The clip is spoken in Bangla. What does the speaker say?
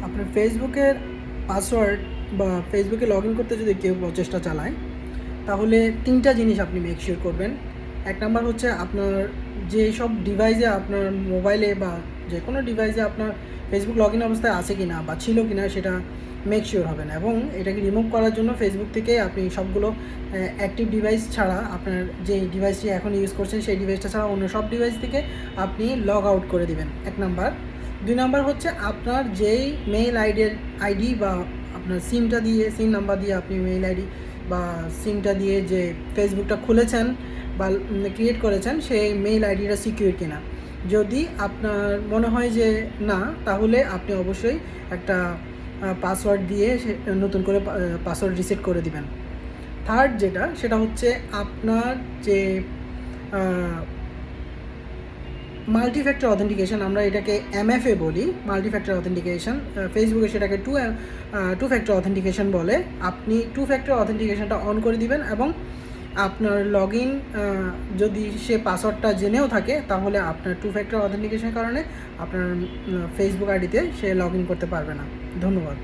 আপনার ফেসবুকের পাসওয়ার্ড বা ফেসবুকে লগ ইন করতে যদি কেউ প্রচেষ্টা চালায়, তাহলে 3টা জিনিস আপনি মেক শিওর করবেন। এক নাম্বার হচ্ছে আপনার যেসব ডিভাইসে আপনার মোবাইলে বা যে কোনো ডিভাইসে আপনার ফেসবুক লগ ইন অবস্থায় আছে কি না বা ছিল কি না সেটা মেক শিওর হবেন, এবং এটাকে রিমুভ করার জন্য ফেসবুক থেকে আপনি সবগুলো অ্যাক্টিভ ডিভাইস ছাড়া আপনার যে ডিভাইসটি এখন ইউজ করছেন সেই ডিভাইসটা ছাড়া অন্য সব ডিভাইস থেকে আপনি লগ আউট করে দিবেন, এক নাম্বার। 2 নাম্বার হচ্ছে আপনার যেই মেইল আইডি বা আপনার সিম নাম্বার দিয়ে আপনি মেইল আইডি বা সিমটা দিয়ে যে ফেসবুকটা খুলেছেন বা ক্রিয়েট করেছেন সেই মেইল আইডিটা সিকিউর কিনা। যদি আপনার মনে হয় যে না, তাহলে আপনি অবশ্যই একটা পাসওয়ার্ড দিয়ে নতুন করে পাসওয়ার্ড রিসেট করে দিবেন। থার্ড সেটা হচ্ছে আপনার যে মাল্টি ফ্যাক্টর অথেন্টিকেশন, আমরা এটাকে MFA বলি, মাল্টি ফ্যাক্টর অথেন্টিকেশন। ফেসবুকে সেটাকে টু ফ্যাক্টর অথেন্টিকেশন বলে। আপনি টু ফ্যাক্টর অথেন্টিকেশনটা অন করে দিবেন, এবং আপনার লগ ইন যদি সে পাসওয়ার্ডটা জেনেও থাকে, তাহলে আপনার টু ফ্যাক্টর অথেন্টিকেশনের কারণে আপনার ফেসবুক আইডিতে সে লগ ইন করতে পারবে না। ধন্যবাদ।